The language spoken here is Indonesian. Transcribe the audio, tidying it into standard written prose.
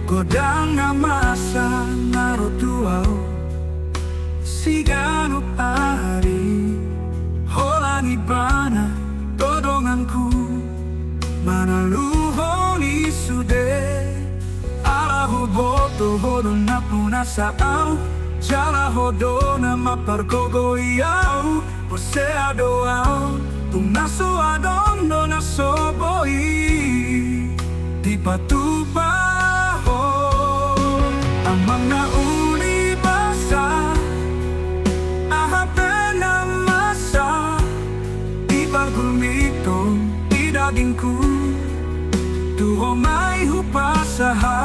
Godang nga masa narutuaw Sigano ari Holang ibana Todonganku Manaluhon isude Alaho boto hodo na punasaaw Jala hodo na mapargogoyaw Poseadoaw Tunaso adondo na soboi Di patupaho Ang mga ulibasa Ahapen na masa Di pagumito Di dagingku Tuho may hupasahan